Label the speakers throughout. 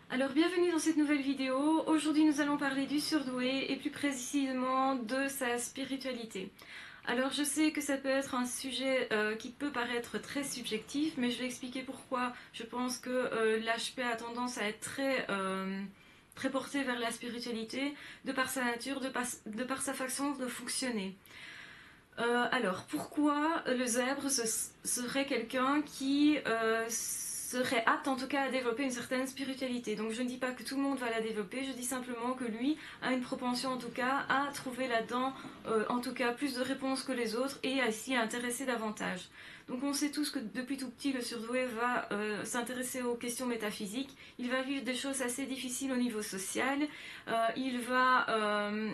Speaker 1: Alors bienvenue dans cette nouvelle vidéo. Aujourd'hui nous allons parler du surdoué et plus précisément de sa spiritualité. Alors je sais que ça peut être un sujet qui peut paraître très subjectif, mais je vais expliquer pourquoi je pense que l'HP a tendance à être très porté vers la spiritualité de par sa nature, de par sa façon de fonctionner. Alors, pourquoi le zèbre serait quelqu'un qui serait apte en tout cas à développer une certaine spiritualité? Donc je ne dis pas que tout le monde va la développer, je dis simplement que lui a une propension en tout cas à trouver là-dedans en tout cas plus de réponses que les autres et à s'y intéresser davantage. Donc on sait tous que depuis tout petit le surdoué va s'intéresser aux questions métaphysiques, il va vivre des choses assez difficiles au niveau social, il va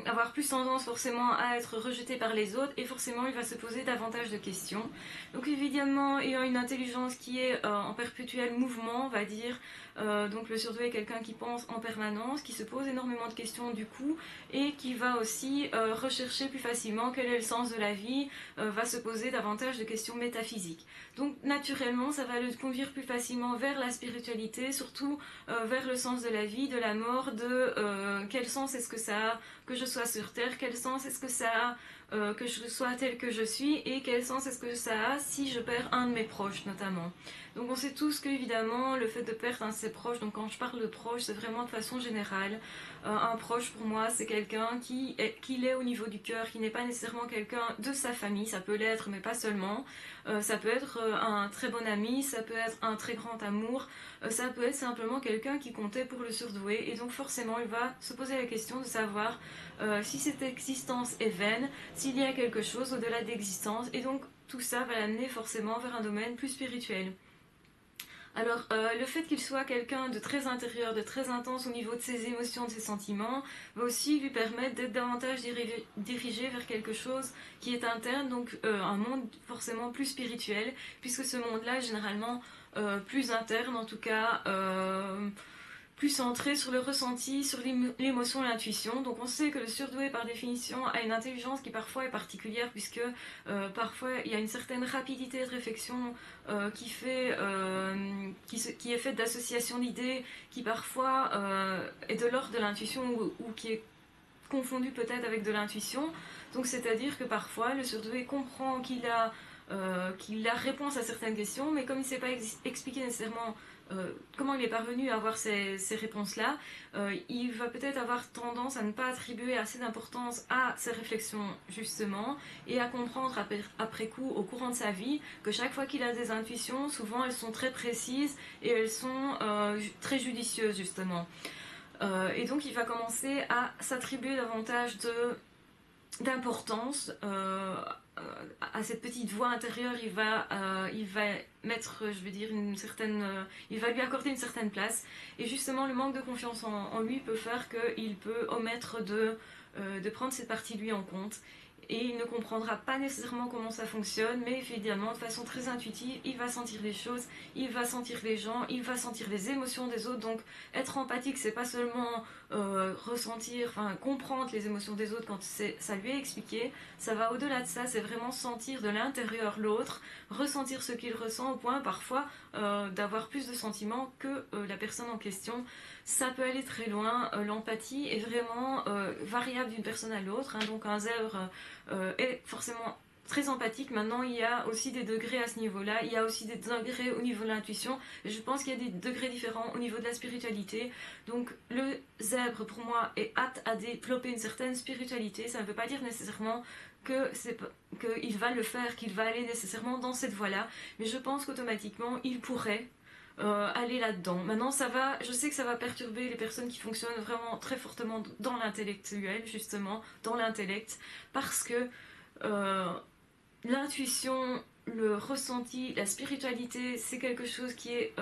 Speaker 1: avoir plus tendance forcément à être rejeté par les autres et forcément il va se poser davantage de questions. Donc évidemment, ayant une intelligence qui est en perpétuel mouvement, on va dire, donc le surdoué est quelqu'un qui pense en permanence, qui se pose énormément de questions du coup et qui va aussi rechercher plus facilement quel est le sens de la vie, va se poser davantage de questions métaphysiques. Donc naturellement, ça va le conduire plus facilement vers la spiritualité, surtout vers le sens de la vie, de la mort, de quel sens est-ce que ça a que je sois sur Terre, quel sens est-ce que ça a que je sois telle que je suis et quel sens est-ce que ça a si je perds un de mes proches notamment. Donc on sait tous qu'évidemment le fait de perdre un de ses proches, donc quand je parle de proche c'est vraiment de façon générale, un proche pour moi c'est quelqu'un qui l'est au niveau du cœur, qui n'est pas nécessairement quelqu'un de sa famille, ça peut l'être mais pas seulement, ça peut être un très bon ami, ça peut être un très grand amour, ça peut être simplement quelqu'un qui comptait pour le surdoué et donc forcément il va se poser la question de savoir si cette existence est vaine, s'il y a quelque chose au-delà d'existence et donc tout ça va l'amener forcément vers un domaine plus spirituel. Alors, le fait qu'il soit quelqu'un de très intérieur, de très intense au niveau de ses émotions, de ses sentiments, va aussi lui permettre d'être davantage dirigé vers quelque chose qui est interne, donc un monde forcément plus spirituel, puisque ce monde-là est généralement plus interne, en tout cas plus centré sur le ressenti, sur l'émotion, l'intuition. Donc on sait que le surdoué par définition a une intelligence qui parfois est particulière puisque parfois il y a une certaine rapidité de réflexion qui est faite d'association d'idées qui parfois est de l'ordre de l'intuition ou qui est confondu peut-être avec de l'intuition. Donc c'est-à-dire que parfois le surdoué comprend qu'il a réponse à certaines questions, mais comme il ne sait pas expliquer nécessairement comment il est parvenu à avoir ces réponses-là, il va peut-être avoir tendance à ne pas attribuer assez d'importance à ses réflexions justement, et à comprendre après coup, au courant de sa vie, que chaque fois qu'il a des intuitions, souvent elles sont très précises et elles sont très judicieuses justement. Et donc il va commencer à s'attribuer davantage d'importance à cette petite voix intérieure. Il va mettre, je veux dire, il va lui accorder une certaine place. Et justement, le manque de confiance en lui peut faire qu'il peut omettre de prendre cette partie de lui en compte. Et il ne comprendra pas nécessairement comment ça fonctionne, mais évidemment, de façon très intuitive, il va sentir les choses, il va sentir les gens, il va sentir les émotions des autres. Donc, être empathique, c'est pas seulement ressentir, enfin comprendre les émotions des autres quand ça lui est expliqué, ça va au-delà de ça, c'est vraiment sentir de l'intérieur l'autre, ressentir ce qu'il ressent au point parfois d'avoir plus de sentiments que la personne en question. Ça peut aller très loin, l'empathie est vraiment variable d'une personne à l'autre, hein. Donc un zèbre est forcément très empathique. Maintenant, il y a aussi des degrés à ce niveau-là, il y a aussi des degrés au niveau de l'intuition, et je pense qu'il y a des degrés différents au niveau de la spiritualité. Donc le zèbre, pour moi, est apte à développer une certaine spiritualité. Ça ne veut pas dire nécessairement qu'il va le faire, qu'il va aller nécessairement dans cette voie-là, mais je pense qu'automatiquement, il pourrait aller là-dedans. Maintenant, je sais que ça va perturber les personnes qui fonctionnent vraiment très fortement dans l'intellectuel, justement, dans l'intellect, parce que euh, l'intuition, le ressenti, la spiritualité, c'est quelque chose qui est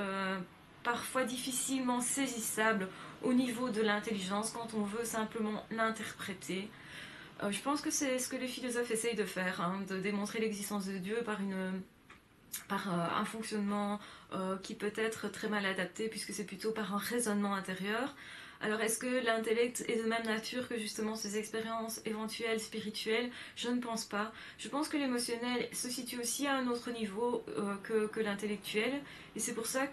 Speaker 1: parfois difficilement saisissable au niveau de l'intelligence quand on veut simplement l'interpréter. Je pense que c'est ce que les philosophes essayent de faire, hein, de démontrer l'existence de Dieu par un fonctionnement qui peut être très mal adapté puisque c'est plutôt par un raisonnement intérieur. Alors est-ce que l'intellect est de même nature que justement ces expériences éventuelles spirituelles? Je ne pense pas. Je pense que l'émotionnel se situe aussi à un autre niveau que l'intellectuel, et c'est pour ça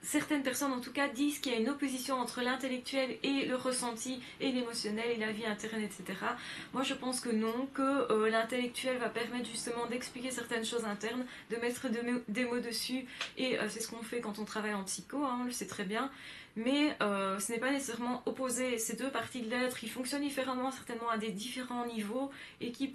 Speaker 1: certaines personnes en tout cas disent qu'il y a une opposition entre l'intellectuel et le ressenti et l'émotionnel et la vie interne, etc. Moi je pense que non, que l'intellectuel va permettre justement d'expliquer certaines choses internes, de mettre des mots dessus, et c'est ce qu'on fait quand on travaille en psycho, hein, on le sait très bien. Mais ce n'est pas nécessairement opposé. Ces deux parties de l'être, ils fonctionnent différemment, certainement à des différents niveaux, et qui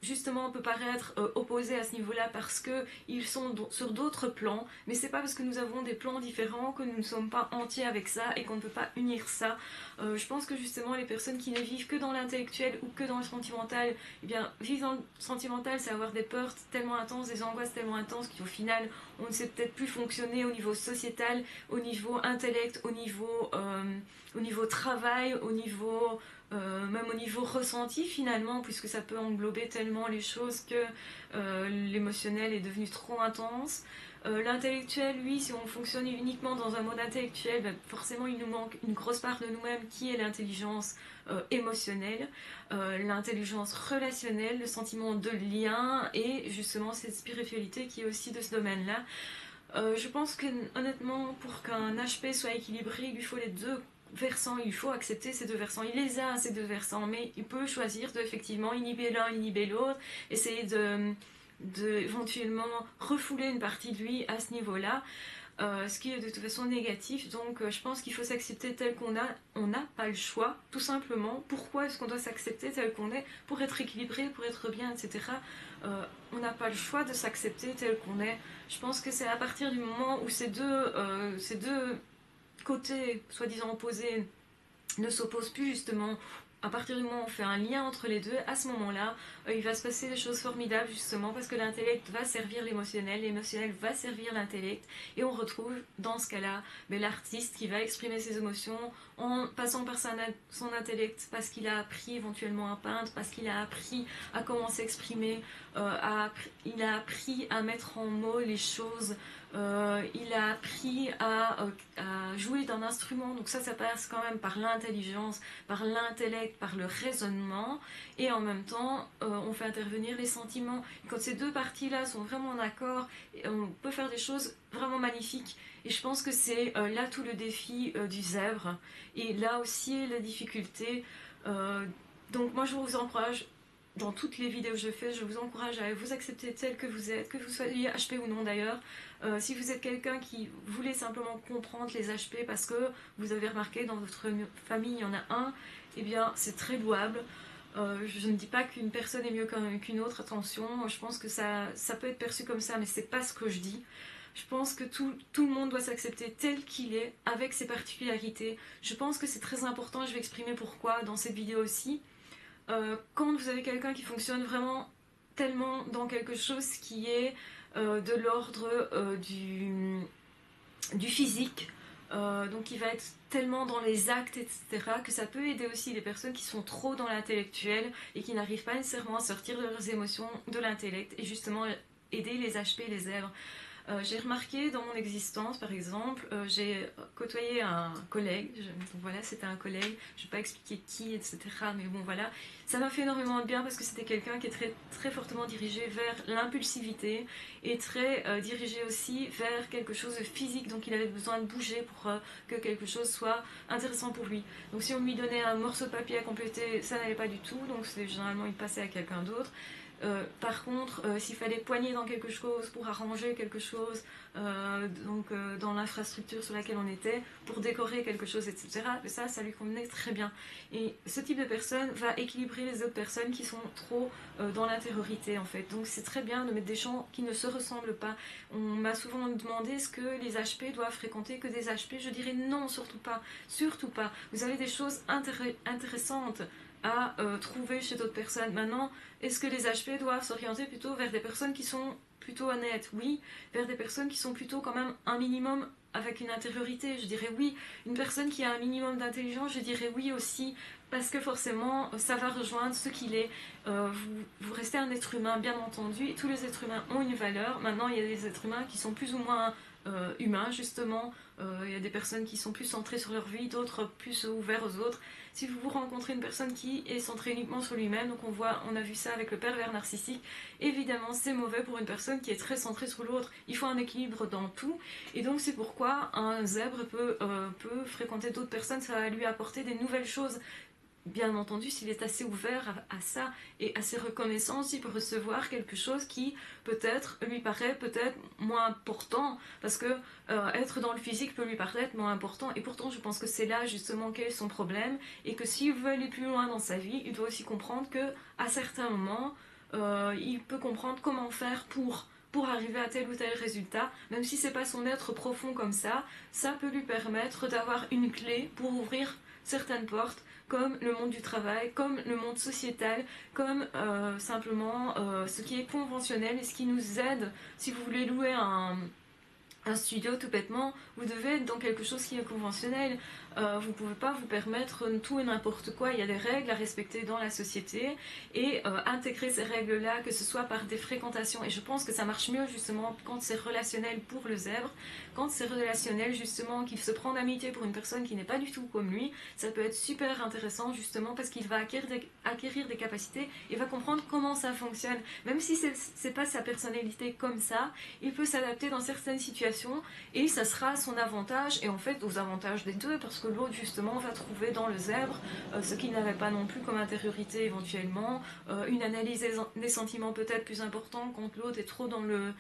Speaker 1: justement peut paraître opposés à ce niveau-là parce qu'ils sont sur d'autres plans, mais c'est pas parce que nous avons des plans différents que nous ne sommes pas entiers avec ça et qu'on ne peut pas unir ça. Je pense que justement les personnes qui ne vivent que dans l'intellectuel ou que dans le sentimental, eh bien vivre dans le sentimental, c'est avoir des peurs tellement intenses, des angoisses tellement intenses qu'au final on ne sait peut-être plus fonctionner au niveau sociétal, au niveau intellect, au niveau travail, au niveau même au niveau ressenti finalement, puisque ça peut englober tellement les choses que l'émotionnel est devenu trop intense. L'intellectuel, lui, si on fonctionne uniquement dans un mode intellectuel, ben, forcément il nous manque une grosse part de nous-mêmes qui est l'intelligence émotionnelle, l'intelligence relationnelle, le sentiment de lien et justement cette spiritualité qui est aussi de ce domaine-là. Je pense que honnêtement, pour qu'un HP soit équilibré, il lui faut les deux versants, il faut accepter ces deux versants. Il les a, ces deux versants, mais il peut choisir de effectivement inhiber l'un, inhiber l'autre, essayer de éventuellement refouler une partie de lui à ce niveau-là. Ce qui est de toute façon négatif, donc je pense qu'il faut s'accepter tel qu'on a, on n'a pas le choix, tout simplement. Pourquoi est-ce qu'on doit s'accepter tel qu'on est pour être équilibré, pour être bien, etc. On n'a pas le choix de s'accepter tel qu'on est. Je pense que c'est à partir du moment où ces deux côtés, soi-disant opposés, ne s'opposent plus justement, à partir du moment où on fait un lien entre les deux, à ce moment-là, il va se passer des choses formidables justement parce que l'intellect va servir l'émotionnel va servir l'intellect, et on retrouve dans ce cas-là l'artiste qui va exprimer ses émotions en passant par son intellect parce qu'il a appris éventuellement à peindre, parce qu'il a appris à comment s'exprimer, il a appris à mettre en mots les choses, il a appris à jouer d'un instrument, donc ça passe quand même par l'intelligence, par l'intellect, par le raisonnement, et en même temps on fait intervenir les sentiments. Et quand ces deux parties-là sont vraiment en accord, on peut faire des choses vraiment magnifiques, et je pense que c'est là tout le défi du zèbre, et là aussi la difficulté. Donc moi je vous encourage, dans toutes les vidéos que je fais, je vous encourage à vous accepter tel que vous êtes, que vous soyez HP ou non d'ailleurs. Si vous êtes quelqu'un qui voulait simplement comprendre les HP parce que vous avez remarqué dans votre famille il y en a un, eh bien c'est très louable. Je ne dis pas qu'une personne est mieux qu'une autre, attention, je pense que ça peut être perçu comme ça, mais c'est pas ce que je dis. Je pense que tout le monde doit s'accepter tel qu'il est, avec ses particularités. Je pense que c'est très important, et je vais exprimer pourquoi dans cette vidéo aussi. Quand vous avez quelqu'un qui fonctionne vraiment tellement dans quelque chose qui est de l'ordre du physique, donc qui va être tellement dans les actes, etc., que ça peut aider aussi les personnes qui sont trop dans l'intellectuel et qui n'arrivent pas nécessairement à sortir de leurs émotions de l'intellect, et justement aider les HP, les zèbres. J'ai remarqué dans mon existence, par exemple, j'ai côtoyé un collègue, donc voilà, c'était un collègue, je ne vais pas expliquer qui, etc., mais bon voilà, ça m'a fait énormément de bien parce que c'était quelqu'un qui est très, très fortement dirigé vers l'impulsivité et très dirigé aussi vers quelque chose de physique, donc il avait besoin de bouger pour que quelque chose soit intéressant pour lui. Donc si on lui donnait un morceau de papier à compléter, ça n'allait pas du tout, donc généralement il passait à quelqu'un d'autre. Par contre, s'il fallait poigner dans quelque chose pour arranger quelque chose, dans l'infrastructure sur laquelle on était, pour décorer quelque chose, etc., ça lui convenait très bien. Et ce type de personne va équilibrer les autres personnes qui sont trop dans l'intériorité en fait. Donc c'est très bien de mettre des gens qui ne se ressemblent pas. On m'a souvent demandé est-ce que les HP doivent fréquenter que des HP. Je dirais non, surtout pas. Surtout pas. Vous avez des choses intéressantes à trouver chez d'autres personnes. Maintenant, est-ce que les HP doivent s'orienter plutôt vers des personnes qui sont plutôt honnêtes? Oui. Vers des personnes qui sont plutôt quand même un minimum avec une intériorité, je dirais oui. Une personne qui a un minimum d'intelligence, je dirais oui aussi, parce que forcément, ça va rejoindre ce qu'il est. Vous restez un être humain, bien entendu, et tous les êtres humains ont une valeur. Maintenant, il y a des êtres humains qui sont plus ou moins humain justement. Il y a des personnes qui sont plus centrées sur leur vie, d'autres plus ouverts aux autres. Si vous rencontrez une personne qui est centrée uniquement sur lui-même, donc on a vu ça avec le pervers narcissique, évidemment c'est mauvais pour une personne qui est très centrée sur l'autre. Il faut un équilibre dans tout, et donc c'est pourquoi un zèbre peut fréquenter d'autres personnes, ça va lui apporter des nouvelles choses. Bien entendu, s'il est assez ouvert à ça et assez reconnaissant, il peut recevoir quelque chose qui peut-être lui paraît peut-être moins important, parce que être dans le physique peut lui paraître moins important, et pourtant je pense que c'est là justement quel est son problème, et que s'il veut aller plus loin dans sa vie, il doit aussi comprendre que à certains moments, il peut comprendre comment faire pour arriver à tel ou tel résultat, même si c'est pas son être profond comme ça peut lui permettre d'avoir une clé pour ouvrir certaines portes, comme le monde du travail, comme le monde sociétal, comme simplement ce qui est conventionnel et ce qui nous aide. Si vous voulez louer un studio tout bêtement, vous devez être dans quelque chose qui est conventionnel. Vous ne pouvez pas vous permettre tout et n'importe quoi. Il y a des règles à respecter dans la société, et intégrer ces règles-là, que ce soit par des fréquentations. Et je pense que ça marche mieux justement quand c'est relationnel pour le zèbre, quand c'est relationnel justement, qu'il se prend d'amitié pour une personne qui n'est pas du tout comme lui. Ça peut être super intéressant justement parce qu'il va acquérir des capacités et va comprendre comment ça fonctionne. Même si c'est pas sa personnalité comme ça, il peut s'adapter dans certaines situations, et ça sera à son avantage, et en fait aux avantages des deux, parce que l'autre justement va trouver dans le zèbre ce qu'il n'avait pas non plus comme intériorité éventuellement, une analyse des sentiments peut-être plus importante, quand l'autre est trop dans le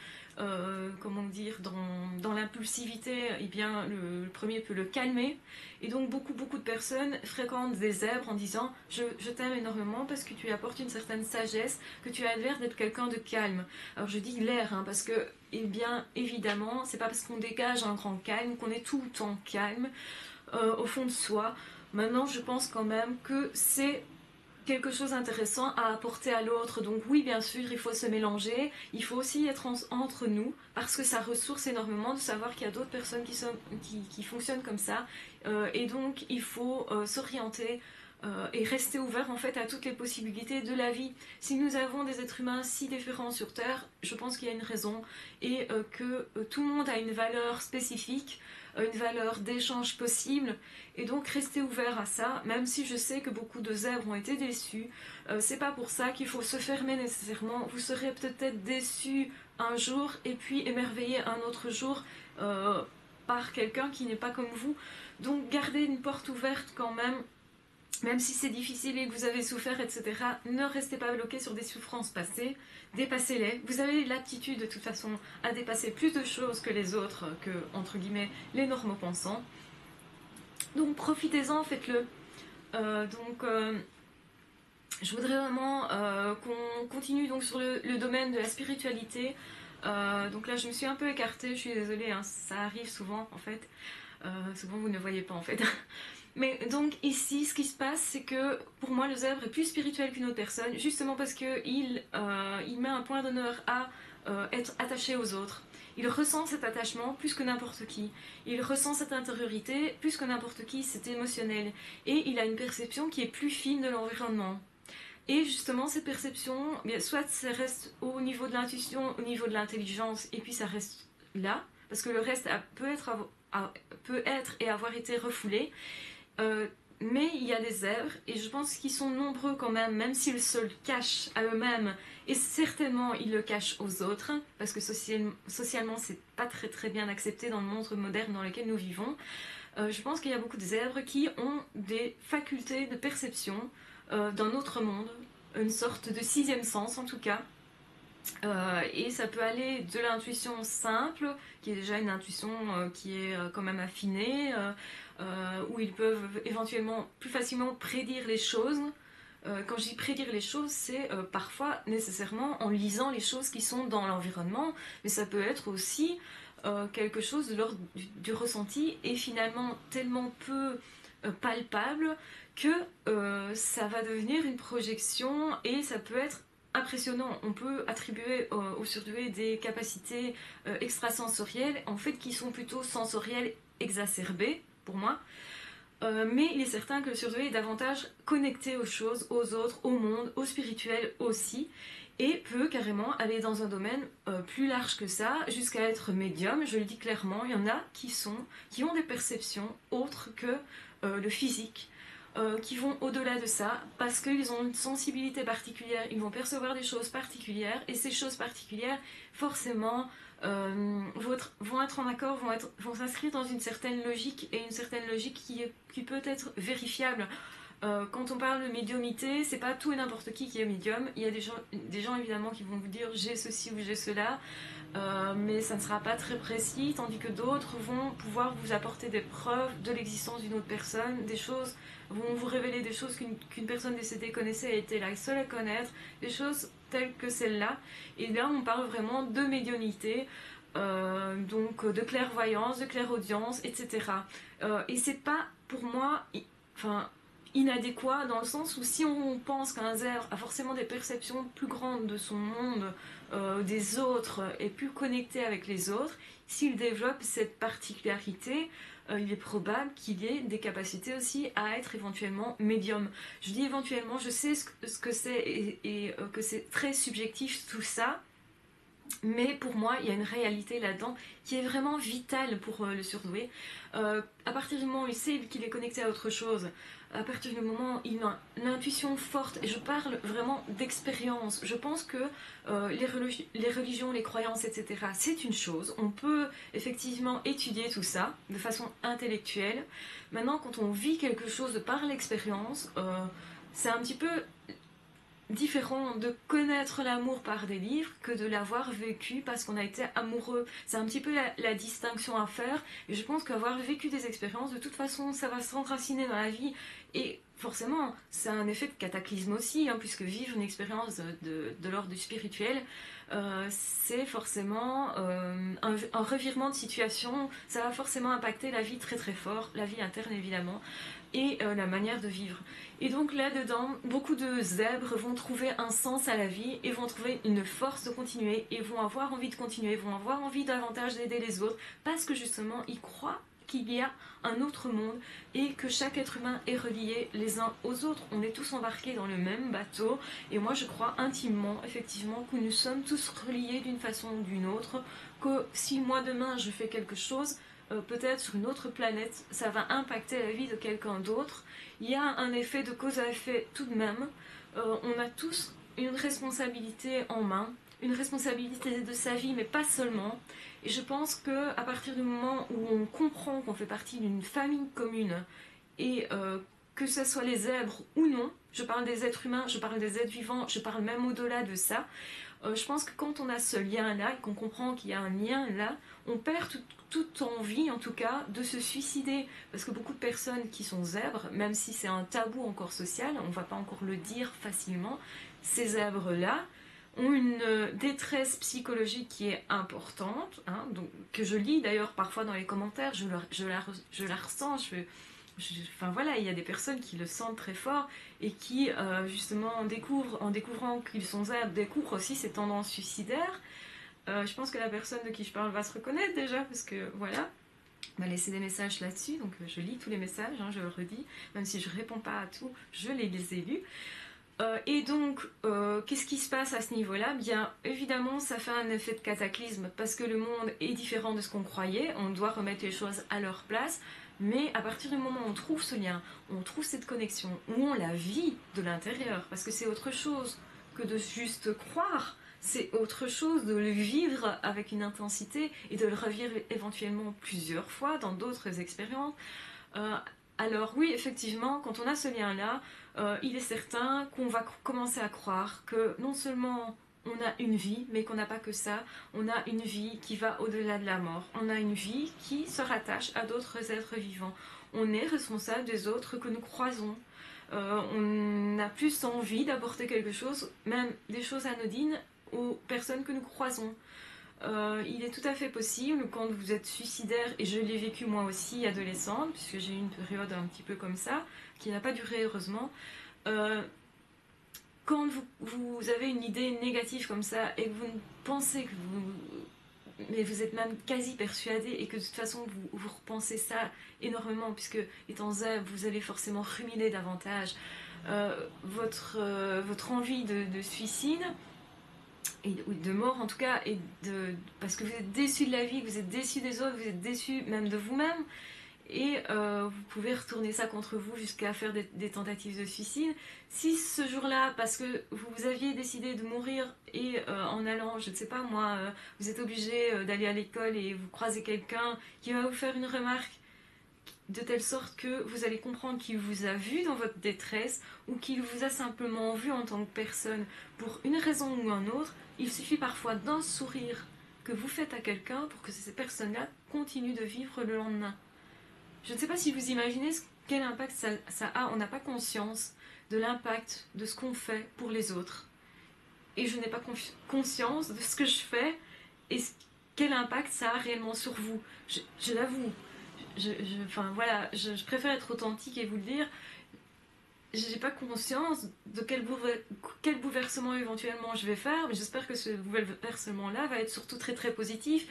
Speaker 1: comment dire, dans l'impulsivité, et bien le premier peut le calmer. Et donc beaucoup de personnes fréquentent des zèbres en disant je t'aime énormément parce que tu apportes une certaine sagesse, que tu as l'air d'être quelqu'un de calme. Alors je dis l'air, parce que, eh bien évidemment, c'est pas parce qu'on dégage un grand calme qu'on est tout le temps calme au fond de soi. Maintenant, je pense quand même que c'est quelque chose d'intéressant à apporter à l'autre. Donc oui, bien sûr, il faut se mélanger, il faut aussi être entre nous, parce que ça ressource énormément de savoir qu'il y a d'autres personnes qui fonctionnent comme ça, et donc il faut s'orienter et rester ouvert en fait à toutes les possibilités de la vie. Si nous avons des êtres humains si différents sur Terre, je pense qu'il y a une raison, et que tout le monde a une valeur spécifique, une valeur d'échange possible, et donc rester ouvert à ça, même si je sais que beaucoup de zèbres ont été déçus. C'est pas pour ça qu'il faut se fermer nécessairement. Vous serez peut-être déçu un jour et puis émerveillé un autre jour par quelqu'un qui n'est pas comme vous. Donc gardez une porte ouverte quand même si c'est difficile et que vous avez souffert, etc., ne restez pas bloqué sur des souffrances passées, dépassez-les. Vous avez l'aptitude de toute façon à dépasser plus de choses que les autres, que, entre guillemets, les normaux pensants. Donc profitez-en, faites-le. Je voudrais vraiment qu'on continue donc sur le domaine de la spiritualité. Donc là, je me suis un peu écartée, je suis désolée, ça arrive souvent en fait. Souvent, vous ne voyez pas en fait. Mais donc ici, ce qui se passe, c'est que pour moi, le zèbre est plus spirituel qu'une autre personne, justement parce qu'il met un point d'honneur à être attaché aux autres. Il ressent cet attachement plus que n'importe qui. Il ressent cette intériorité plus que n'importe qui, c'est émotionnel. Et il a une perception qui est plus fine de l'environnement. Et justement, cette perception, soit ça reste au niveau de l'intuition, au niveau de l'intelligence, et puis ça reste là, parce que le reste peut être et avoir été refoulé. Mais il y a des zèbres, et je pense qu'ils sont nombreux quand même s'ils se le cachent à eux-mêmes, et certainement ils le cachent aux autres, parce que socialement c'est pas très très bien accepté dans le monde moderne dans lequel nous vivons. Je pense qu'il y a beaucoup de zèbres qui ont des facultés de perception d'un autre monde, une sorte de sixième sens en tout cas. Et ça peut aller de l'intuition simple, qui est déjà une intuition qui est quand même affinée, où ils peuvent éventuellement plus facilement prédire les choses. Quand je dis prédire les choses, c'est parfois nécessairement en lisant les choses qui sont dans l'environnement, mais ça peut être aussi quelque chose de l'ordre du ressenti, et finalement tellement peu palpable que ça va devenir une projection, et ça peut être impressionnant. On peut attribuer au surdoué des capacités extrasensorielles, en fait qui sont plutôt sensorielles exacerbées pour moi. Mais il est certain que le surdoué est davantage connecté aux choses, aux autres, au monde, au spirituel aussi. et peut carrément aller dans un domaine plus large que ça, jusqu'à être médium. Je le dis clairement, il y en a qui ont des perceptions autres que le physique, qui vont au-delà de ça, parce qu'ils ont une sensibilité particulière, ils vont percevoir des choses particulières, et ces choses particulières, forcément, vont être en accord, vont s'inscrire dans une certaine logique, et une certaine logique qui peut être vérifiable. Quand on parle de médiumité, c'est pas tout et n'importe qui est médium. Il y a des gens évidemment qui vont vous dire j'ai ceci ou j'ai cela, mais ça ne sera pas très précis, tandis que d'autres vont pouvoir vous apporter des preuves de l'existence d'une autre personne, des choses, vont vous révéler des choses qu'une personne décédée connaissait et était la seule à connaître, des choses telles que celle-là. Et là, on parle vraiment de médiumnité, donc de clairvoyance, de clairaudience, etc. Et c'est pas pour moi, enfin, inadéquat dans le sens où si on pense qu'un zèbre a forcément des perceptions plus grandes de son monde, des autres, est plus connecté avec les autres, s'il développe cette particularité, il est probable qu'il ait des capacités aussi à être éventuellement médium. Je dis éventuellement, je sais ce que c'est et que c'est très subjectif tout ça, mais pour moi, il y a une réalité là-dedans qui est vraiment vitale pour le surdoué. À partir du moment où il sait qu'il est connecté à autre chose, à partir du moment où il a une intuition forte, et je parle vraiment d'expérience, je pense que les religions, les croyances, etc., c'est une chose. On peut effectivement étudier tout ça de façon intellectuelle. Maintenant, quand on vit quelque chose par l'expérience, c'est un petit peu différent de connaître l'amour par des livres que de l'avoir vécu parce qu'on a été amoureux. C'est un petit peu la distinction à faire, et je pense qu'avoir vécu des expériences, de toute façon, ça va s'enraciner dans la vie, et forcément, c'est un effet de cataclysme aussi, hein, puisque vivre une expérience de l'ordre du spirituel, c'est forcément un revirement de situation, ça va forcément impacter la vie très très fort, la vie interne évidemment, et la manière de vivre. Et donc là-dedans, beaucoup de zèbres vont trouver un sens à la vie et vont trouver une force de continuer et vont avoir envie de continuer, vont avoir envie davantage d'aider les autres parce que justement, ils croient qu'il y a un autre monde et que chaque être humain est relié les uns aux autres. On est tous embarqués dans le même bateau, et moi je crois intimement, effectivement, que nous sommes tous reliés d'une façon ou d'une autre, que si moi demain je fais quelque chose, peut-être sur une autre planète, ça va impacter la vie de quelqu'un d'autre. Il y a un effet de cause à effet tout de même. On a tous une responsabilité en main, une responsabilité de sa vie, mais pas seulement. Et je pense que à partir du moment où on comprend qu'on fait partie d'une famille commune, et que ce soit les zèbres ou non, je parle des êtres humains, je parle des êtres vivants, je parle même au-delà de ça, je pense que quand on a ce lien-là et qu'on comprend qu'il y a un lien là, on perd toute envie, en tout cas, de se suicider. Parce que beaucoup de personnes qui sont zèbres, même si c'est un tabou encore social, on ne va pas encore le dire facilement, ces zèbres-là ont une détresse psychologique qui est importante, hein, donc, que je lis d'ailleurs parfois dans les commentaires, je la ressens, enfin voilà, il y a des personnes qui le sentent très fort et qui justement en découvrant qu'ils sont zèbres, découvrent aussi ces tendances suicidaires. Je pense que la personne de qui je parle va se reconnaître déjà, parce que voilà, m'a laissé des messages là-dessus, donc je lis tous les messages, hein, je le redis, même si je réponds pas à tout, je les ai lus. Et donc, qu'est-ce qui se passe à ce niveau-là? Bien, évidemment, ça fait un effet de cataclysme, parce que le monde est différent de ce qu'on croyait, on doit remettre les choses à leur place, mais à partir du moment où on trouve ce lien, on trouve cette connexion, où on la vit de l'intérieur, parce que c'est autre chose que de juste croire, c'est autre chose de le vivre avec une intensité et de le revivre éventuellement plusieurs fois dans d'autres expériences. Euh, alors oui, effectivement, quand on a ce lien-là, il est certain qu'on va commencer à croire que non seulement on a une vie, mais qu'on n'a pas que ça, on a une vie qui va au-delà de la mort, on a une vie qui se rattache à d'autres êtres vivants, on est responsable des autres que nous croisons. On a plus envie d'apporter quelque chose, même des choses anodines, aux personnes que nous croisons. Il est tout à fait possible quand vous êtes suicidaire, et je l'ai vécu moi aussi adolescente, puisque j'ai eu une période un petit peu comme ça, qui n'a pas duré heureusement. Euh, Quand vous avez une idée négative comme ça et que vous pensez que mais vous êtes même quasi persuadé, et que de toute façon vous repensez ça énormément, puisque étant zèbre, vous allez forcément ruminer davantage votre envie de suicide. ou de mort en tout cas, parce que vous êtes déçu de la vie, que vous êtes déçu des autres, vous êtes déçu même de vous-même, et vous pouvez retourner ça contre vous jusqu'à faire des tentatives de suicide. Si ce jour-là, parce que vous aviez décidé de mourir et en allant, je ne sais pas moi, vous êtes obligé d'aller à l'école et vous croisez quelqu'un qui va vous faire une remarque de telle sorte que vous allez comprendre qu'il vous a vu dans votre détresse ou qu'il vous a simplement vu en tant que personne pour une raison ou une autre, il suffit parfois d'un sourire que vous faites à quelqu'un pour que ces personnes-là continuent de vivre le lendemain. Je ne sais pas si vous imaginez quel impact ça a. On n'a pas conscience de l'impact de ce qu'on fait pour les autres. Et je n'ai pas conscience de ce que je fais et quel impact ça a réellement sur vous. Je l'avoue. Enfin voilà, je préfère être authentique et vous le dire. J'ai pas conscience de quel bouleversement éventuellement je vais faire, mais j'espère que ce bouleversement-là va être surtout très très positif.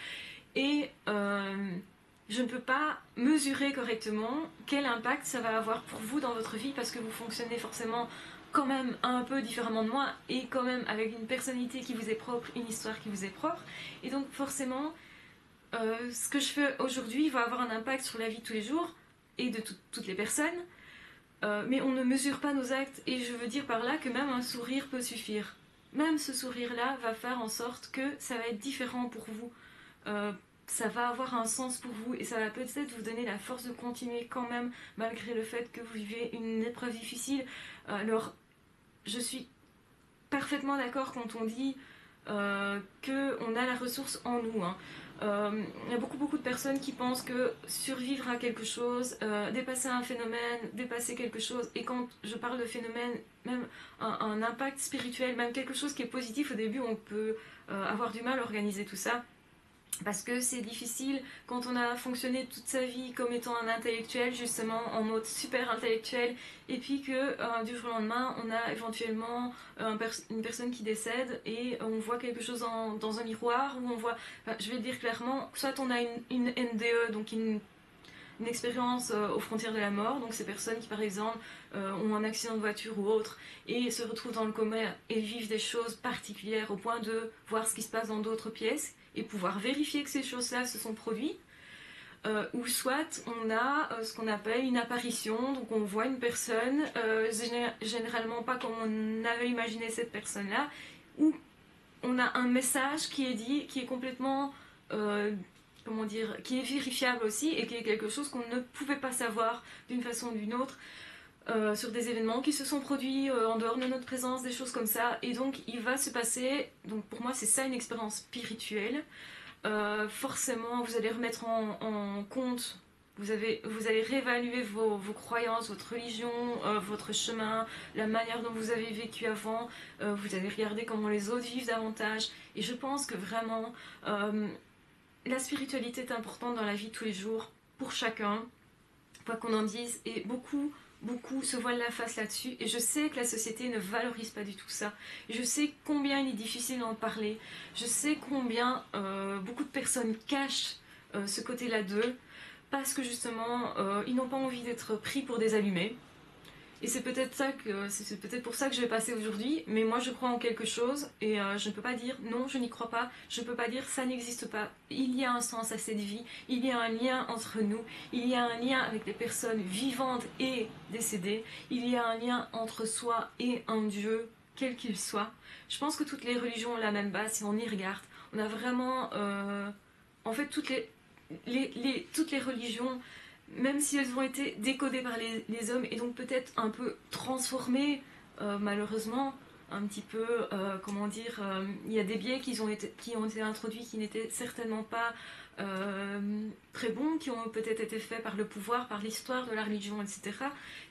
Speaker 1: Et je ne peux pas mesurer correctement quel impact ça va avoir pour vous dans votre vie parce que vous fonctionnez forcément quand même un peu différemment de moi et quand même avec une personnalité qui vous est propre, une histoire qui vous est propre. Et donc forcément, ce que je fais aujourd'hui va avoir un impact sur la vie de tous les jours et de toutes les personnes. Mais on ne mesure pas nos actes et je veux dire par là que même un sourire peut suffire. Même ce sourire-là va faire en sorte que ça va être différent pour vous. Ça va avoir un sens pour vous et ça va peut-être vous donner la force de continuer quand même malgré le fait que vous vivez une épreuve difficile. Alors, je suis parfaitement d'accord quand on dit qu'on a la ressource en nous. Il y a beaucoup de personnes qui pensent que survivre à quelque chose, dépasser un phénomène, dépasser quelque chose, et quand je parle de phénomène, même un impact spirituel, même quelque chose qui est positif, au début on peut avoir du mal à organiser tout ça. Parce que c'est difficile quand on a fonctionné toute sa vie comme étant un intellectuel, justement en mode super intellectuel, et puis que du jour au lendemain, on a éventuellement une personne qui décède et on voit quelque chose dans un miroir, où on voit, enfin, je vais le dire clairement, soit on a une NDE, donc une expérience aux frontières de la mort, donc ces personnes qui par exemple ont un accident de voiture ou autre et se retrouvent dans le coma et vivent des choses particulières au point de voir ce qui se passe dans d'autres pièces et pouvoir vérifier que ces choses-là se sont produites. Ou soit on a ce qu'on appelle une apparition, donc on voit une personne, généralement pas comme on avait imaginé cette personne-là, ou on a un message qui est dit, qui est complètement, comment dire, qui est vérifiable aussi et qui est quelque chose qu'on ne pouvait pas savoir d'une façon ou d'une autre. Sur des événements qui se sont produits en dehors de notre présence, des choses comme ça. Et donc il va se passer, donc pour moi c'est ça une expérience spirituelle. Forcément vous allez remettre en compte, vous allez réévaluer vos croyances, votre religion, votre chemin, la manière dont vous avez vécu avant. Vous allez regarder comment les autres vivent davantage. Et je pense que vraiment la spiritualité est importante dans la vie de tous les jours, pour chacun, quoi qu'on en dise, et beaucoup se voilent la face là-dessus, et je sais que la société ne valorise pas du tout ça. Je sais combien il est difficile d'en parler, je sais combien beaucoup de personnes cachent ce côté-là d'eux, parce que justement, ils n'ont pas envie d'être pris pour des allumés. Et c'est peut-être pour ça que je vais passer aujourd'hui, mais moi je crois en quelque chose et je ne peux pas dire non, je n'y crois pas, je ne peux pas dire ça n'existe pas. Il y a un sens à cette vie, il y a un lien entre nous, il y a un lien avec les personnes vivantes et décédées, il y a un lien entre soi et un Dieu, quel qu'il soit. Je pense que toutes les religions ont la même base si on y regarde. On a vraiment, en fait, toutes les religions, même si elles ont été décodées par les hommes et donc peut-être un peu transformées, malheureusement, un petit peu, comment dire, il y a des biais qui ont été introduits qui n'étaient certainement pas très bons, qui ont peut-être été faits par le pouvoir, par l'histoire de la religion, etc.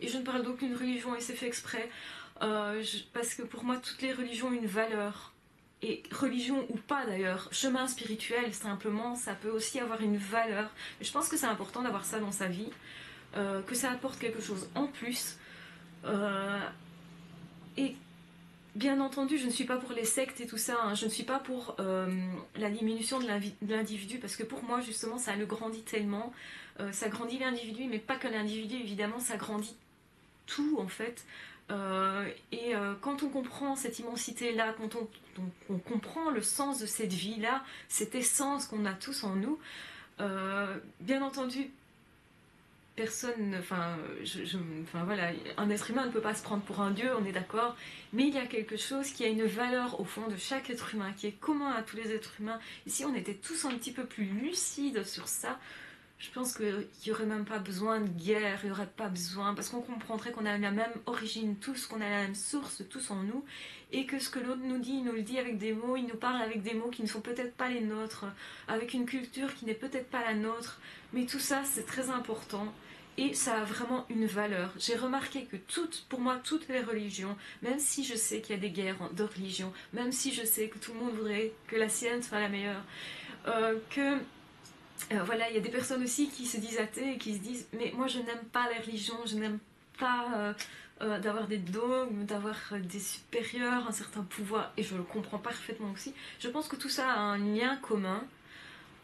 Speaker 1: Et je ne parle d'aucune religion et c'est fait exprès, parce que pour moi, toutes les religions ont une valeur. Et religion ou pas d'ailleurs, chemin spirituel simplement, ça peut aussi avoir une valeur. Et je pense que c'est important d'avoir ça dans sa vie, que ça apporte quelque chose en plus. Et bien entendu, je ne suis pas pour les sectes et tout ça, hein. Je ne suis pas pour la diminution de l'individu, parce que pour moi justement ça le grandit tellement. Ça grandit l'individu, mais pas que l'individu évidemment, ça grandit tout en fait. Quand on comprend cette immensité-là, quand on comprend le sens de cette vie-là, cette essence qu'on a tous en nous, bien entendu, personne, enfin voilà, un être humain ne peut pas se prendre pour un dieu, on est d'accord, mais il y a quelque chose qui a une valeur au fond de chaque être humain, qui est commun à tous les êtres humains. Et si on était tous un petit peu plus lucides sur ça, je pense qu'il n'y aurait même pas besoin de guerre, il n'y aurait pas besoin, parce qu'on comprendrait qu'on a la même origine tous, qu'on a la même source tous en nous, et que ce que l'autre nous dit, il nous le dit avec des mots, il nous parle avec des mots qui ne sont peut-être pas les nôtres, avec une culture qui n'est peut-être pas la nôtre, mais tout ça c'est très important. Et ça a vraiment une valeur. J'ai remarqué que pour moi, toutes les religions, même si je sais qu'il y a des guerres de religion, même si je sais que tout le monde voudrait que la sienne soit la meilleure, que voilà, il y a des personnes aussi qui se disent athées et qui se disent mais moi je n'aime pas les religions, je n'aime pas d'avoir des dogmes, d'avoir des supérieurs, un certain pouvoir, et je le comprends parfaitement aussi. Je pense que tout ça a un lien commun,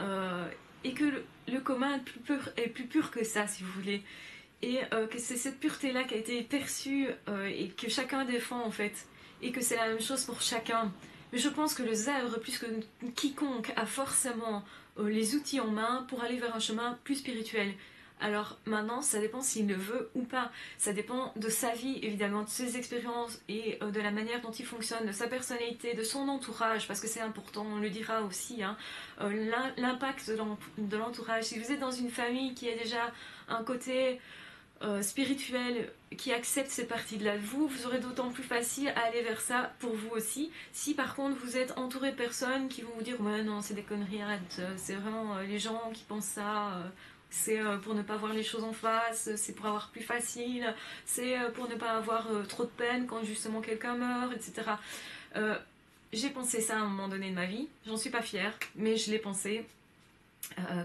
Speaker 1: euh, et que le commun est plus pur que ça, si vous voulez. Et que c'est cette pureté-là qui a été perçue et que chacun défend en fait. Et que c'est la même chose pour chacun. Mais je pense que le zèbre, plus que quiconque, a forcément les outils en main pour aller vers un chemin plus spirituel. Alors maintenant, ça dépend s'il le veut ou pas. Ça dépend de sa vie, évidemment, de ses expériences et de la manière dont il fonctionne, de sa personnalité, de son entourage, parce que c'est important, on le dira aussi, hein, l'impact de l'entourage. Si vous êtes dans une famille qui a déjà un côté spirituel qui accepte cette partie de vous, vous aurez d'autant plus facile à aller vers ça pour vous aussi. Si par contre vous êtes entouré de personnes qui vont vous dire ouais non c'est des conneries, arrête, c'est vraiment les gens qui pensent ça, c'est pour ne pas voir les choses en face, c'est pour avoir plus facile, c'est pour ne pas avoir trop de peine quand justement quelqu'un meurt, etc. Euh, j'ai pensé ça à un moment donné de ma vie, j'en suis pas fière, mais je l'ai pensé,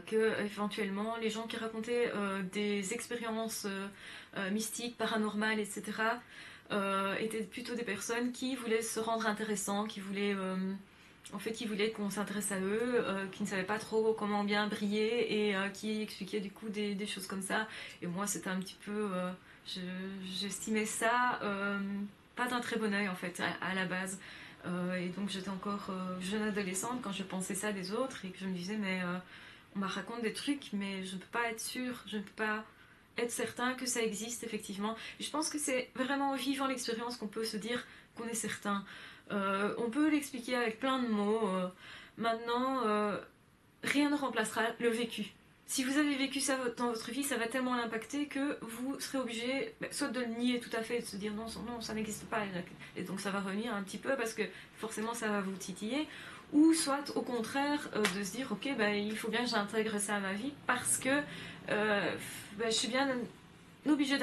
Speaker 1: que éventuellement les gens qui racontaient des expériences mystiques, paranormales, etc., étaient plutôt des personnes qui voulaient se rendre intéressants, qui voulaient, en fait, qui voulaient qu'on s'intéresse à eux, qui ne savaient pas trop comment bien briller et qui expliquaient du coup des choses comme ça. Et moi, c'était un petit peu, j'estimais ça pas d'un très bon oeil en fait à la base. Et donc j'étais encore jeune adolescente quand je pensais ça des autres et que je me disais mais on me raconte des trucs, mais je ne peux pas être sûre, je ne peux pas être certain que ça existe effectivement. Et je pense que c'est vraiment en vivant l'expérience qu'on peut se dire qu'on est certain. On peut l'expliquer avec plein de mots. Maintenant, rien ne remplacera le vécu. Si vous avez vécu ça dans votre vie, ça va tellement l'impacter que vous serez obligé soit de le nier tout à fait, de se dire non, non ça n'existe pas, et donc ça va revenir un petit peu parce que forcément ça va vous titiller, ou soit au contraire de se dire ok bah, il faut bien que j'intègre ça à ma vie parce que je suis bien obligé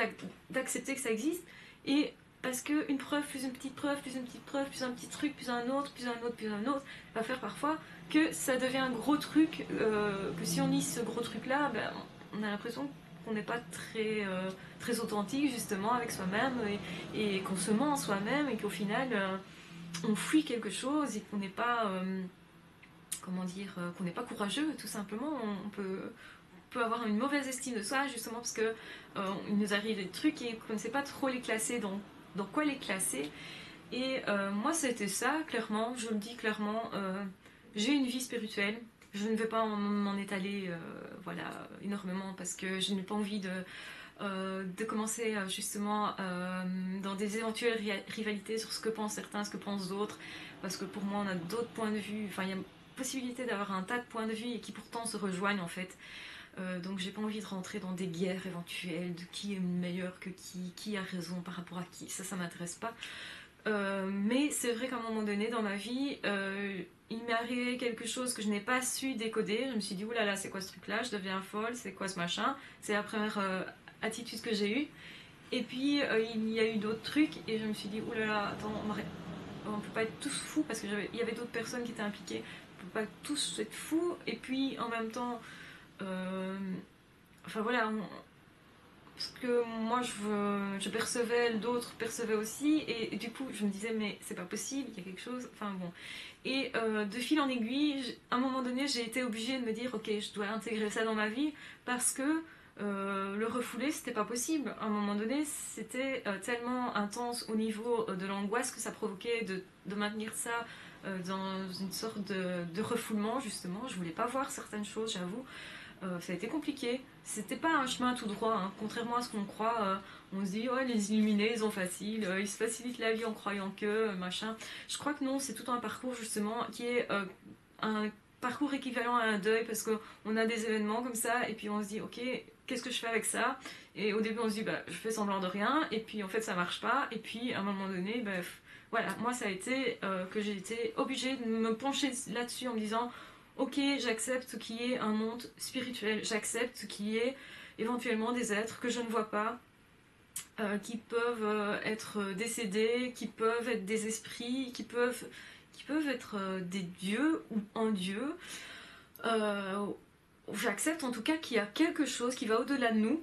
Speaker 1: d'accepter que ça existe, et parce qu'une preuve plus une petite preuve plus une petite preuve plus un petit truc plus un autre plus un autre plus un autre va faire parfois que ça devient un gros truc, que si on lit ce gros truc là ben, on a l'impression qu'on n'est pas très authentique justement avec soi-même, et qu'on se ment en soi-même et qu'au final on fuit quelque chose et qu'on n'est pas comment dire, qu'on n'est pas courageux tout simplement. On peut avoir une mauvaise estime de soi justement parce que il nous arrive des trucs et qu'on ne sait pas trop les classer, dans quoi les classer. Et moi c'était ça clairement, je le dis clairement, j'ai une vie spirituelle, je ne vais pas m'en étaler voilà, énormément parce que je n'ai pas envie de commencer justement dans des éventuelles rivalités sur ce que pensent certains, ce que pensent d'autres, parce que pour moi on a d'autres points de vue, enfin il y a possibilité d'avoir un tas de points de vue et qui pourtant se rejoignent en fait. Donc j'ai pas envie de rentrer dans des guerres éventuelles de qui est meilleur que qui a raison par rapport à qui, ça m'intéresse pas. Mais c'est vrai qu'à un moment donné dans ma vie, il m'est arrivé quelque chose que je n'ai pas su décoder. Je me suis dit oulala, c'est quoi ce truc là, je deviens folle, c'est quoi ce machin. C'est la première attitude que j'ai eue. Et puis il y a eu d'autres trucs et je me suis dit oulala, attends, on peut pas être tous fous parce qu'il y avait d'autres personnes qui étaient impliquées. On peut pas tous être fous et puis en même temps euh, enfin voilà, parce que moi je percevais, d'autres percevaient aussi, et du coup je me disais mais c'est pas possible, il y a quelque chose, enfin bon. Et de fil en aiguille, à un moment donné j'ai été obligée de me dire ok je dois intégrer ça dans ma vie parce que le refouler, c'était pas possible. À un moment donné, c'était tellement intense au niveau de l'angoisse que ça provoquait de maintenir ça dans une sorte de refoulement, justement. Je voulais pas voir certaines choses, j'avoue. Ça a été compliqué. C'était pas un chemin tout droit, hein. Contrairement à ce qu'on croit. On se dit, ouais, les illuminés, ils ont facile, ils se facilitent la vie en croyant que, machin. Je crois que non, c'est tout un parcours, justement, qui est un parcours équivalent à un deuil, parce qu'on a des événements comme ça, et puis on se dit, ok, qu'est-ce que je fais avec ça? Et au début, on se dit, bah, je fais semblant de rien, et puis en fait, ça marche pas, et puis à un moment donné, bah, voilà, moi, ça a été que j'ai été obligée de me pencher là-dessus en me disant, ok, j'accepte qu'il y ait un monde spirituel, j'accepte qu'il y ait éventuellement des êtres que je ne vois pas, qui peuvent être décédés, qui peuvent être des esprits, qui peuvent être des dieux ou un dieu. Euh, J'accepte en tout cas qu'il y a quelque chose qui va au-delà de nous,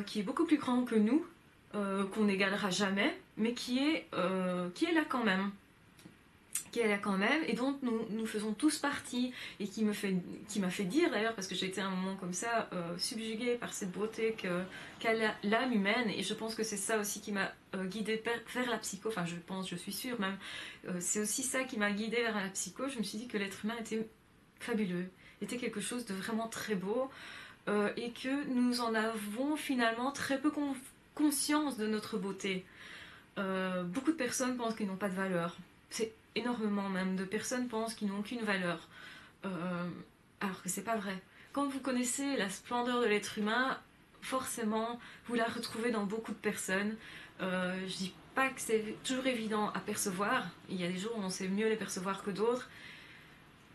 Speaker 1: qui est beaucoup plus grand que nous, qu'on n'égalera jamais, mais qui est là quand même. Qui est là quand même, et dont nous faisons tous partie, et qui m'a fait dire d'ailleurs, parce que j'ai été à un moment comme ça, subjuguée par cette beauté qu'a l'âme humaine, et je pense que c'est ça aussi qui m'a guidée vers la psycho, enfin je pense, je suis sûre même, c'est aussi ça qui m'a guidée vers la psycho. Je me suis dit que l'être humain était fabuleux, était quelque chose de vraiment très beau, et que nous en avons finalement très peu conscience de notre beauté. Beaucoup de personnes pensent qu'ils n'ont pas de valeur. C'est énormément même de personnes pensent qu'ils n'ont aucune valeur. Alors que c'est pas vrai. Quand vous connaissez la splendeur de l'être humain, forcément, vous la retrouvez dans beaucoup de personnes. Je dis pas que c'est toujours évident à percevoir. Il y a des jours où on sait mieux les percevoir que d'autres.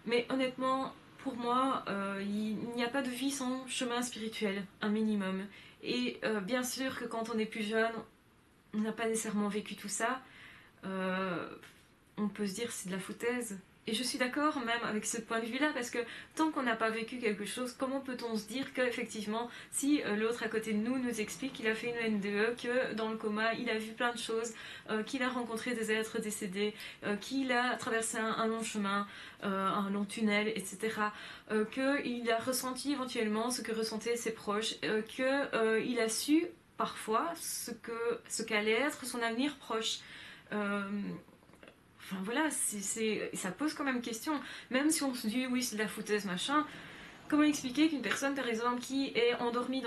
Speaker 1: Mais honnêtement, pour moi, il n'y a pas de vie sans chemin spirituel, un minimum. Et bien sûr que quand on est plus jeune, on n'a pas nécessairement vécu tout ça. Euh, on peut se dire c'est de la foutaise. Et je suis d'accord même avec ce point de vue-là, parce que tant qu'on n'a pas vécu quelque chose, comment peut-on se dire qu'effectivement, si l'autre à côté de nous nous explique qu'il a fait une NDE, que dans le coma, il a vu plein de choses, qu'il a rencontré des êtres décédés, qu'il a traversé un long chemin, un long tunnel, etc., qu'il a ressenti éventuellement ce que ressentaient ses proches, qu'il a su parfois ce qu'allait être son avenir proche. Euh, Enfin voilà, ça pose quand même question. Même si on se dit oui, c'est de la foutaise, machin, comment expliquer qu'une personne, par exemple, qui est endormie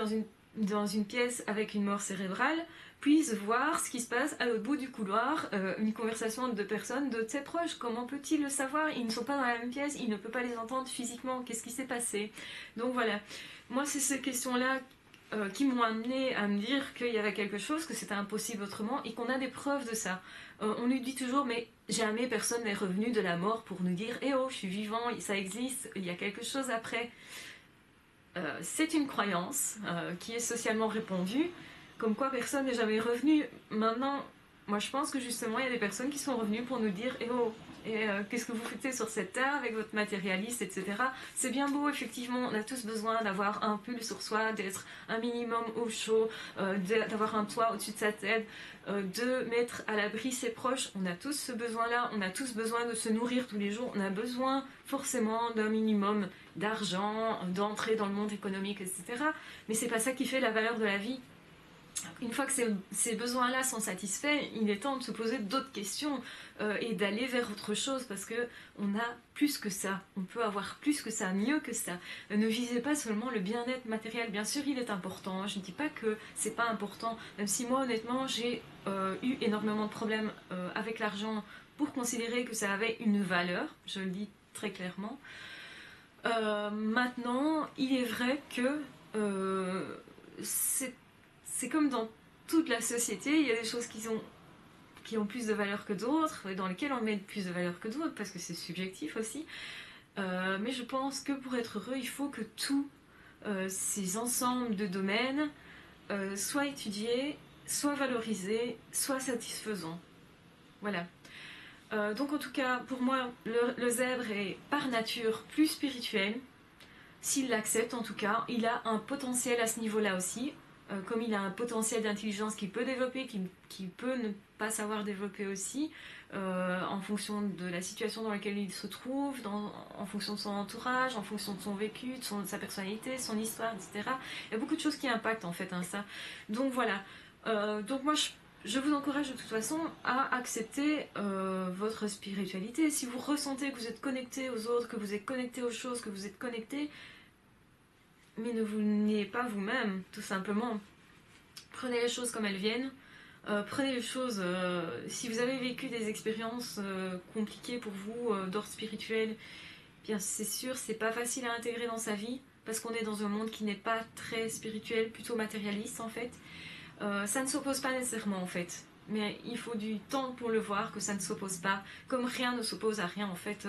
Speaker 1: dans une pièce avec une mort cérébrale, puisse voir ce qui se passe à l'autre bout du couloir, une conversation de deux personnes, de ses proches? Comment peut-il le savoir? Ils ne sont pas dans la même pièce, il ne peut pas les entendre physiquement. Qu'est-ce qui s'est passé? Donc voilà, moi c'est ces questions-là qui m'ont amené à me dire qu'il y avait quelque chose, que c'était impossible autrement, et qu'on a des preuves de ça. On nous dit toujours, mais jamais personne n'est revenu de la mort pour nous dire eh oh, je suis vivant, ça existe, il y a quelque chose après. C'est une croyance qui est socialement répandue, comme quoi personne n'est jamais revenu. Maintenant, moi je pense que justement il y a des personnes qui sont revenues pour nous dire eh oh, et qu'est-ce que vous foutez sur cette terre avec votre matérialiste, etc. C'est bien beau, effectivement, on a tous besoin d'avoir un pull sur soi, d'être un minimum au chaud, d'avoir un toit au-dessus de sa tête, de mettre à l'abri ses proches. On a tous ce besoin-là, on a tous besoin de se nourrir tous les jours, on a besoin forcément d'un minimum d'argent, d'entrer dans le monde économique, etc. Mais c'est pas ça qui fait la valeur de la vie. Une fois que ces besoins-là sont satisfaits, il est temps de se poser d'autres questions et d'aller vers autre chose, parce que on a plus que ça, on peut avoir plus que ça, mieux que ça. Ne visez pas seulement le bien-être matériel, bien sûr il est important, je ne dis pas que c'est pas important, même si moi honnêtement j'ai eu énormément de problèmes avec l'argent pour considérer que ça avait une valeur, je le dis très clairement. Maintenant, il est vrai que c'est comme dans toute la société, il y a des choses qui ont plus de valeur que d'autres, dans lesquelles on met plus de valeur que d'autres, parce que c'est subjectif aussi. Mais je pense que pour être heureux, il faut que tous ces ensembles de domaines soient étudiés, soient valorisés, soient satisfaisants. Voilà. Donc en tout cas, pour moi, le zèbre est par nature plus spirituel. S'il l'accepte en tout cas, il a un potentiel à ce niveau-là aussi. comme il a un potentiel d'intelligence qu'il peut développer, qu'il peut ne pas savoir développer aussi, en fonction de la situation dans laquelle il se trouve, en fonction de son entourage, en fonction de son vécu, de sa personnalité, son histoire, etc. Il y a beaucoup de choses qui impactent en fait ça. Donc voilà. Donc moi je vous encourage de toute façon à accepter votre spiritualité. Si vous ressentez que vous êtes connecté aux autres, que vous êtes connecté aux choses, que vous êtes connecté, mais ne vous niez pas vous-même, tout simplement. Prenez les choses comme elles viennent. Prenez les choses, si vous avez vécu des expériences compliquées pour vous, d'ordre spirituel, bien c'est sûr, c'est pas facile à intégrer dans sa vie, parce qu'on est dans un monde qui n'est pas très spirituel, plutôt matérialiste en fait. Ça ne s'oppose pas nécessairement en fait, mais il faut du temps pour le voir que ça ne s'oppose pas, comme rien ne s'oppose à rien en fait.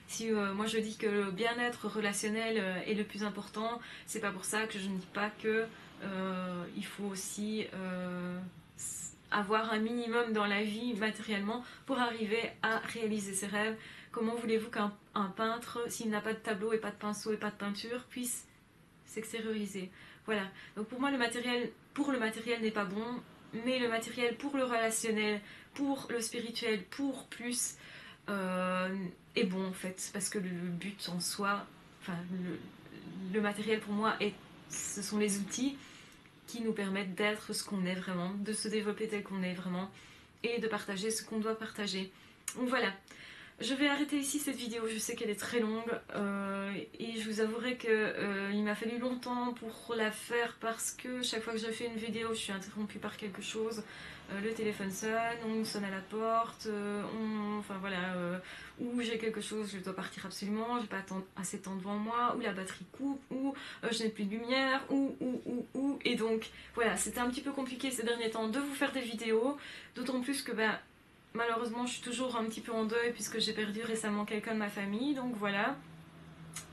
Speaker 1: Si moi je dis que le bien-être relationnel est le plus important, c'est pas pour ça que je ne dis pas que il faut aussi avoir un minimum dans la vie matériellement pour arriver à réaliser ses rêves. Comment voulez-vous qu'un peintre, s'il n'a pas de tableau et pas de pinceau et pas de peinture, puisse s'extérioriser? Voilà. Donc pour moi, le matériel n'est pas bon, mais le matériel pour le relationnel, pour le spirituel, pour plus, est bon en fait, parce que le but en soi, enfin le matériel pour moi ce sont les outils qui nous permettent d'être ce qu'on est vraiment, de se développer tel qu'on est vraiment et de partager ce qu'on doit partager. Donc voilà, je vais arrêter ici cette vidéo, je sais qu'elle est très longue et je vous avouerai qu'il m'a fallu longtemps pour la faire parce que chaque fois que je fais une vidéo je suis interrompue par quelque chose. Le téléphone sonne, on sonne à la porte, enfin voilà, ou j'ai quelque chose, je dois partir absolument, j'ai pas assez de temps devant moi, ou la batterie coupe, ou je n'ai plus de lumière, et donc voilà, c'était un petit peu compliqué ces derniers temps de vous faire des vidéos, d'autant plus que malheureusement je suis toujours un petit peu en deuil puisque j'ai perdu récemment quelqu'un de ma famille, donc voilà.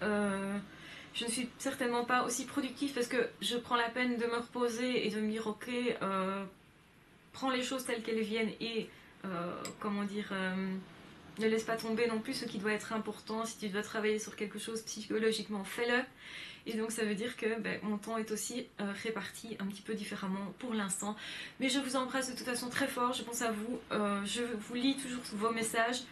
Speaker 1: Je ne suis certainement pas aussi productive parce que je prends la peine de me reposer et de me dire ok, prends les choses telles qu'elles viennent et ne laisse pas tomber non plus ce qui doit être important. Si tu dois travailler sur quelque chose psychologiquement, fais-le. Et donc ça veut dire que mon temps est aussi réparti un petit peu différemment pour l'instant. Mais je vous embrasse de toute façon très fort, je pense à vous. Je vous lis toujours vos messages.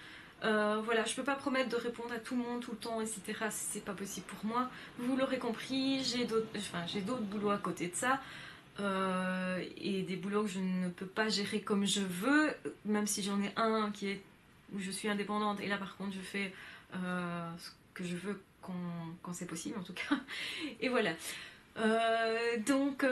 Speaker 1: Voilà, je peux pas promettre de répondre à tout le monde tout le temps, etc. C'est pas possible pour moi. Vous l'aurez compris, j'ai d'autres boulots à côté de ça. Et des boulots que je ne peux pas gérer comme je veux, même si j'en ai un où je suis indépendante et là par contre je fais ce que je veux quand c'est possible en tout cas. Et voilà. Donc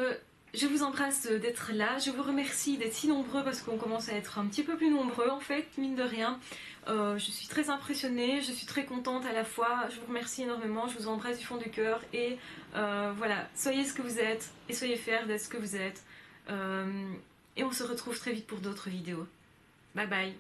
Speaker 1: je vous embrasse d'être là, je vous remercie d'être si nombreux parce qu'on commence à être un petit peu plus nombreux en fait, mine de rien. Je suis très impressionnée, je suis très contente à la fois, je vous remercie énormément, je vous embrasse du fond du cœur et voilà, soyez ce que vous êtes et soyez fiers d'être ce que vous êtes. Et on se retrouve très vite pour d'autres vidéos. Bye bye.